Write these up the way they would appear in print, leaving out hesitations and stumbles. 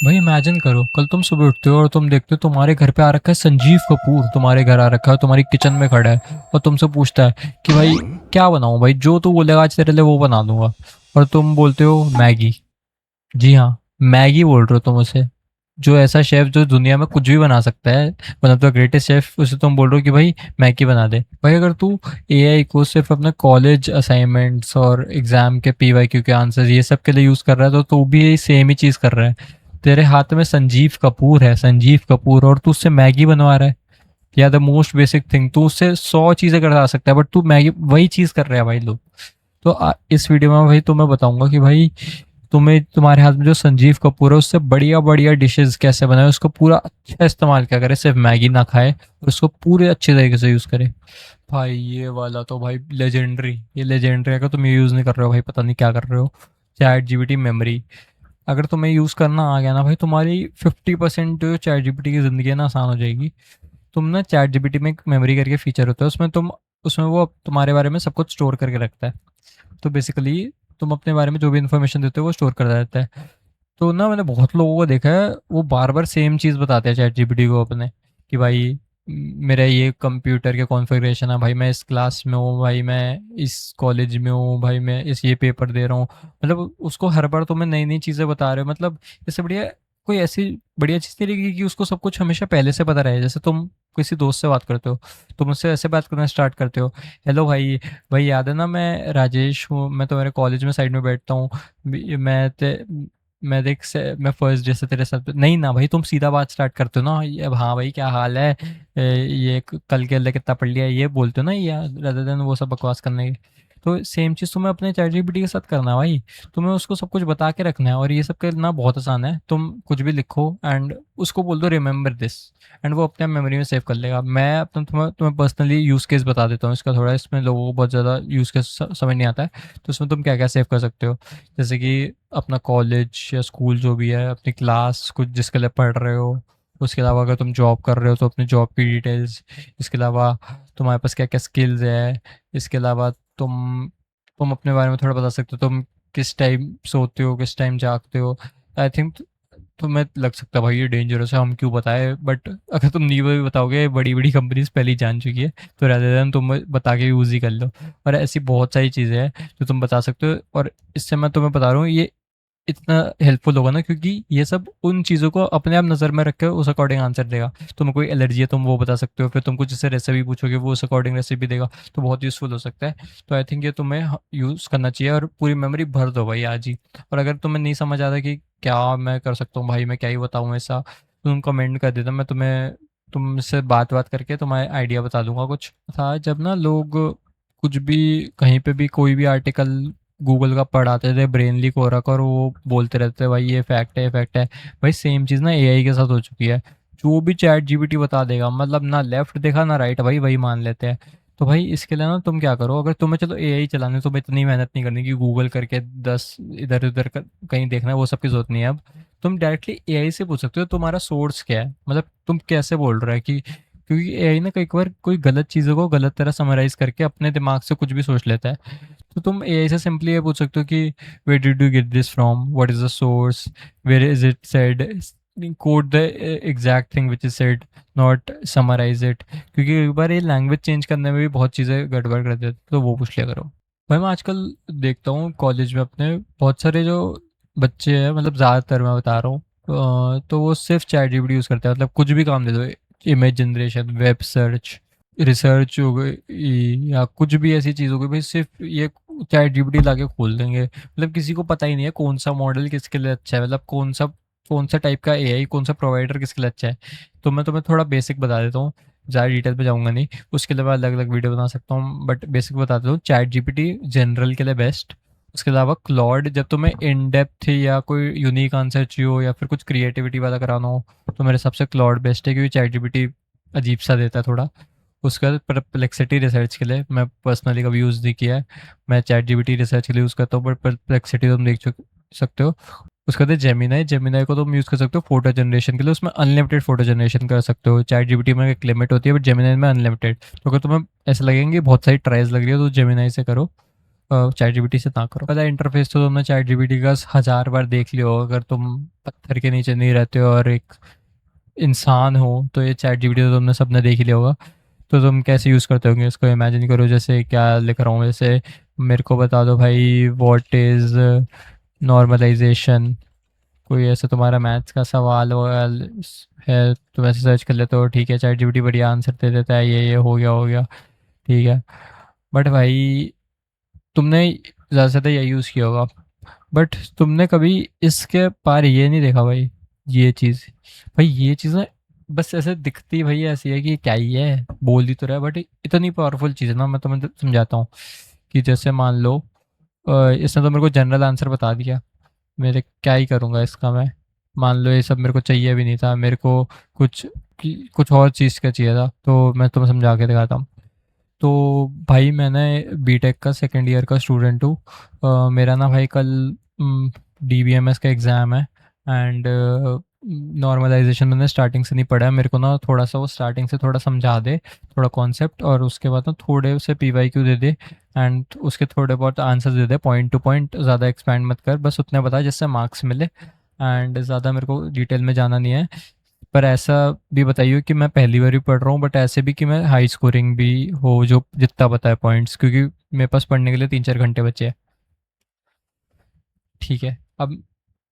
भाई इमेजिन करो, कल तुम सुबह उठते हो और तुम देखते हो तुम्हारे घर पे आ रखा है संजीव कपूर, तुम्हारे घर आ रखा है, तुम्हारी किचन में खड़ा है और तुमसे पूछता है कि भाई क्या बनाऊं, भाई जो तू बोलेगा आज तेरे लिए वो बना दूंगा। और तुम बोलते हो मैगी। जी हाँ, मैगी बोल रहे हो तुम उसे। जो ऐसा शेफ जो दुनिया में कुछ भी बना सकता है, मतलब द ग्रेटेस्ट शेफ, उसे तुम बोल रहे हो कि भाई मैगी बना दे। भाई अगर तू एआई को सिर्फ अपने कॉलेज असाइनमेंट्स और एग्जाम के पीवाईक्यू के आंसर ये सब के लिए यूज कर रहा है, तो तू भी सेम ही चीज कर रहा है। तेरे हाथ में संजीव कपूर है, संजीव कपूर, और तू उससे मैगी बनवा रहा है। या द मोस्ट बेसिक थिंग, तू उससे 100 चीजें करा सकता है, बट तू मैगी वही चीज कर रहा है भाई लोग। तो इस वीडियो में भाई तुम्हें बताऊंगा कि भाई तुम्हें तुम्हारे हाथ में जो संजीव कपूर है उससे बढ़िया बढ़िया डिशेस कैसे बनाए, उसको पूरा अच्छा इस्तेमाल क्या करे, सिर्फ मैगी ना खाए और उसको पूरे अच्छे तरीके से यूज करे। भाई ये वाला तो भाई लेजेंडरी, ये लेजेंडरी। अगर तुम ये यूज नहीं कर रहे हो भाई, पता नहीं क्या कर रहे हो। चैट जीपीटी मेमोरी, अगर तुम्हें यूज करना आ गया ना भाई, तुम्हारी 50% जो चैट जीपीटी की जिंदगी है ना आसान हो जाएगी। तुम ना चैट जीपीटी में एक मेमोरी करके फीचर होता है, उसमें तुम, उसमें वो तुम्हारे बारे में सब कुछ स्टोर करके रखता है। तो बेसिकली तुम अपने बारे में जो भी इन्फॉर्मेशन देते हो वो स्टोर करता रहता है। तो ना मैंने बहुत लोगों को देखा है, वो बार बार सेम चीज़ बताते हैं चैट जीपीटी को अपने, कि भाई मेरा ये कंप्यूटर के कॉन्फ़िगरेशन है, भाई मैं इस क्लास में हूँ, भाई मैं इस कॉलेज में हूँ, भाई मैं इस ये पेपर दे रहा हूँ। मतलब उसको हर बार तुम्हें नई नई चीज़ें बता रहे हो। मतलब इससे बढ़िया कोई ऐसी बढ़िया चीज़ नहीं लगी कि उसको सब कुछ हमेशा पहले से पता रहे। जैसे तुम किसी दोस्त से बात करते हो, तुम उससे ऐसे बात करना स्टार्ट करते हो, हेलो भाई, भाई याद है ना मैं राजेश हूँ, मैं तुम्हारे कॉलेज में साइड में बैठता हूँ, मैं देख से मैं फर्स्ट डे से तेरे साथ नहीं ना भाई, तुम सीधा बात स्टार्ट करते हो ना, ये हाँ भाई क्या हाल है, ये कल के लिए कितना पढ़ लिया, ये बोलते हो ना, या रादर देन वो सब बकवास करने के। तो सेम चीज़ तुम्हें अपने चैट जीपीटी के साथ करना है भाई। तुम्हें उसको सब कुछ बता के रखना है, और ये सब करना बहुत आसान है। तुम कुछ भी लिखो एंड उसको बोल दो रिमेंबर दिस, एंड वो अपने मेमोरी में सेव कर लेगा। मैं अपना तुम्हें तुम्हें पर्सनली यूज़ केस बता देता हूँ इसका थोड़ा, इसमें लोगों को बहुत ज़्यादा यूज़ केस समझ नहीं आता है। तो उसमें तुम क्या क्या सेव कर सकते हो, जैसे कि अपना कॉलेज या स्कूल जो भी है, अपनी क्लास कुछ जिसके लिए पढ़ रहे हो, उसके अलावा अगर तुम जॉब कर रहे हो तो अपनी जॉब की डिटेल्स, इसके अलावा तुम्हारे पास क्या क्या स्किल्स है, इसके अलावा तुम अपने बारे में थोड़ा बता सकते हो, तुम किस टाइम सोते हो, किस टाइम जागते हो। आई थिंक तुम्हें लग सकता है भाई ये डेंजरस है, हम क्यों बताए, बट अगर तुम नहीं भी बताओगे, बड़ी बड़ी कंपनीज पहले ही जान चुकी है, तो rather than तुम बता के यूज़ ही कर लो। और ऐसी बहुत सारी चीज़ें हैं जो तुम बता सकते हो, और इससे मैं तुम्हें बता रहा हूँ ये इतना हेल्पफुल होगा ना, क्योंकि ये सब उन चीज़ों को अपने आप नज़र में रख के उस अकॉर्डिंग आंसर देगा। तुम्हें कोई एलर्जी है तुम वो बता सकते हो, फिर तुम कुछ इससे रेसिपी पूछोगे वो उस अकॉर्डिंग रेसिपी देगा। तो बहुत यूज़फुल हो सकता है। तो आई थिंक ये तुम्हें यूज़ करना चाहिए, और पूरी मेमोरी भर दो भाई आज ही। और अगर तुम्हें नहीं समझ आता कि क्या मैं कर सकता हूँ भाई, मैं क्या ही बताऊँ ऐसा, तो तुम कमेंट कर देना, मैं तुम्हें तुमसे बात बात करके तुम्हारे आइडिया बता दूंगा। कुछ था जब ना लोग कुछ भी कहीं पे भी कोई भी आर्टिकल गूगल का पढ़ाते थे ब्रेन लीक हो रखा, और वो बोलते रहते भाई ये फैक्ट है, ये फैक्ट है। भाई सेम चीज़ ना एआई के साथ हो चुकी है। जो भी चैट जीपीटी बता देगा, मतलब ना लेफ्ट देखा ना राइट, भाई वही मान लेते हैं। तो भाई इसके लिए ना तुम क्या करो, अगर तुम्हें चलो एआई चलाने, तुम्हें इतनी मेहनत नहीं करनी कि गूगल करके 10 इधर उधर कहीं देखना है, वो सब की जरूरत नहीं है अब। तुम डायरेक्टली एआई से पूछ सकते हो तुम्हारा सोर्स क्या है, मतलब तुम कैसे बोल रहे हो कि, क्योंकि एआई ना कई बार कोई गलत चीज़ों को गलत तरह समराइज करके अपने दिमाग से कुछ भी सोच लेता है। तो तुम एआई से सिंपली ये पूछ सकते हो कि where did you get this from, what is the source, where is it said, quote the exact thing which is said, not summarise it. क्योंकि एक बार ये लैंग्वेज चेंज करने में भी बहुत चीज़ें गड़बड़ कर देते, तो वो पूछ लिया करो। भाई मैं आजकल देखता हूँ कॉलेज में अपने बहुत सारे जो बच्चे हैं, मतलब ज़्यादातर मैं बता रहा हूँ, तो वो सिर्फ चैट जीपीटी यूज़ करते हैं। मतलब कुछ भी काम दे दो, image generation, web search, research हो गई, या कुछ भी ऐसी चीज़ हो गई, भाई सिर्फ ये चैट जीपीटी लाके खोल देंगे। मतलब किसी को पता ही नहीं है कौन सा मॉडल किसके लिए अच्छा है, मतलब कौन सा टाइप का एआई, कौन सा प्रोवाइडर किसके लिए अच्छा है। तो मैं तुम्हें थोड़ा बेसिक बता देता हूँ, ज़्यादा डिटेल पे जाऊँगा नहीं, उसके लिए मैं अलग अलग वीडियो बना सकता हूँ, बट बेसिक बता देता हूँ। चैट जीपीटी जनरल के लिए बेस्ट। उसके अलावा क्लॉड, जब तुम्हें इन डेप्थ या कोई यूनिक आंसर चाहिए हो या फिर कुछ क्रिएटिविटी वाला कराना हो, तो मेरे हिसाब से क्लॉड बेस्ट है, क्योंकि चैट जीपीटी अजीब सा देता है थोड़ा। उसके बाद परप्लेक्सिटी रिसर्च के लिए मैं पर्सनली कभी यूज़ नहीं किया है, मैं चैट जीपीटी रिसर्च के लिए यूज़ करता हूँ, बट परप्लेक्सिटी तुम देख सकते हो। उसके बाद जेमिनाई, जेमिनाई को तुम यूज़ कर सकते हो फोटो जनरेशन के लिए, उसमें अनलिमिटेड फोटो जनरेशन कर सकते हो। चैट जीपीटी में एक लिमिट होती है, बट जेमिनाई में अनलिमिटेड। तो अगर तुम्हें ऐसा लगेंगे बहुत सारी ट्राइज लग रही है तो जेमिनाई से करो। चैट जीपीटी से ना करो। पता है इंटरफेस तो तुमने चैट जीपीटी का 1000 बार देख लिया हो, अगर तुम पत्थर के नीचे नहीं रहते हो और एक इंसान हो तो ये चैट जीपीटी तो तुमने सबने देख ही लिया होगा। तो तुम कैसे यूज़ करते होंगे इसको, इमेजिन करो जैसे क्या लिख रहा हूँ, जैसे मेरे को बता दो भाई व्हाट इज़ नॉर्मलाइजेशन। कोई ऐसा तुम्हारा मैथ्स का सवाल है, तुम ऐसे सर्च कर लेते हो, ठीक है चैट जीपीटी बढ़िया आंसर दे देता है, ये हो गया, ठीक है। बट भाई तुमने ज़्यादा से ज़्यादा यही यूज़ किया होगा, बट तुमने कभी इसके पार ये नहीं देखा भाई, ये चीज़, भाई ये चीज़ ना बस ऐसे दिखती भाई ऐसी है कि क्या ही है, बोल ही तो रहा है, बट इतनी पावरफुल चीज़ है ना। मैं तुम्हें समझाता हूँ कि जैसे मान लो इसने तो मेरे को जनरल आंसर बता दिया, मेरे क्या ही करूँगा इसका मैं। मान लो ये सब मेरे को चाहिए भी नहीं था, मेरे को कुछ कुछ और चीज़ का चाहिए था, तो मैं तुम्हें समझा के दिखाता हूँ। तो भाई मैंने बीटेक का सेकंड ईयर का स्टूडेंट हूँ। मेरा ना भाई कल डीबीएमएस का एग्ज़ाम है, एंड नॉर्मलाइजेशन मैंने स्टार्टिंग से नहीं पढ़ा है, मेरे को ना थोड़ा सा वो स्टार्टिंग से थोड़ा समझा दे, थोड़ा कॉन्सेप्ट, और उसके बाद ना थोड़े से पीवाईक्यू दे दे, एंड उसके थोड़े बहुत आंसर दे दे पॉइंट टू पॉइंट, ज़्यादा एक्सपैंड मत कर, बस उतने बता जिससे मार्क्स मिले, एंड ज़्यादा मेरे को डिटेल में जाना नहीं है। पर ऐसा भी बताइए कि मैं पहली बार ही पढ़ रहा हूँ, बट ऐसे भी कि मैं हाई स्कोरिंग भी हो, जो जितना पता है पॉइंट्स, क्योंकि मेरे पास पढ़ने के लिए 3-4 घंटे बचे हैं। ठीक है, अब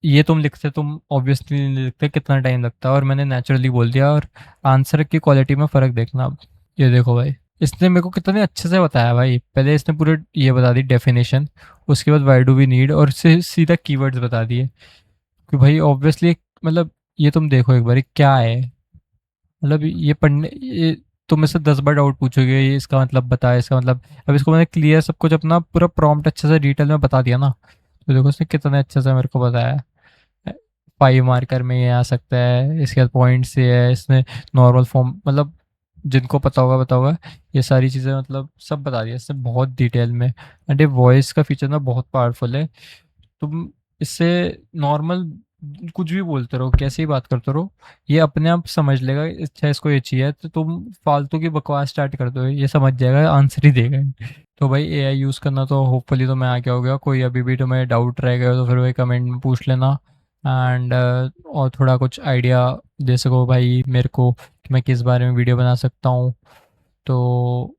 ये तुम लिखते, तुम ऑब्वियसली नहीं लिखते, कितना टाइम लगता है, और मैंने नेचुरली बोल दिया, और आंसर की क्वालिटी में फ़र्क देखना अब। ये देखो भाई, इसने मेरे को कितने अच्छे से बताया भाई, पहले इसने पूरे ये बता दी डेफिनेशन, उसके बाद वाई डू वी नीड, और उससे सीधा कीवर्ड्स बता दिए कि भाई ऑब्वियसली, मतलब ये तुम देखो एक बार क्या है, मतलब ये पढ़ने ये तुम इससे 10 बार डाउट पूछोगे, ये इसका मतलब बता, इसका मतलब, अब इसको मैंने क्लियर सब कुछ अपना पूरा प्रॉम्प्ट अच्छे से डिटेल में बता दिया ना, तो देखो उसने कितने अच्छे से मेरे को बताया। 5 मार्कर में ये आ सकता है, इसके बाद पॉइंट्स ये है, इसने नॉर्मल फॉर्म, मतलब जिनको पता होगा पता होगा, ये सारी चीज़ें मतलब सब बता दिया इसने बहुत डिटेल में। एंड ये वॉइस का फीचर ना बहुत पावरफुल है, तुम इससे नॉर्मल कुछ भी बोलते रहो, कैसे ही बात करते रहो, ये अपने आप समझ लेगा, अच्छा इसको ये चाहिए, तो तुम फालतू की बकवास स्टार्ट कर दो, ये समझ जाएगा, आंसर ही देगा। तो भाई एआई यूज़ करना तो होपफुली तो मैं आ गया हो गया, कोई अभी भी तुम्हें डाउट रह गया हो तो फिर वही कमेंट में पूछ लेना, एंड और थोड़ा कुछ आइडिया दे सको भाई मेरे को कि मैं किस बारे में वीडियो बना सकता हूँ, तो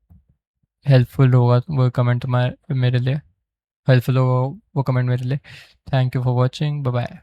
हेल्पफुल होगा वो कमेंट तुम्हारे मेरे लिए, हेल्पफुल होगा वो कमेंट मेरे लिए। Thank you for watching, bye bye.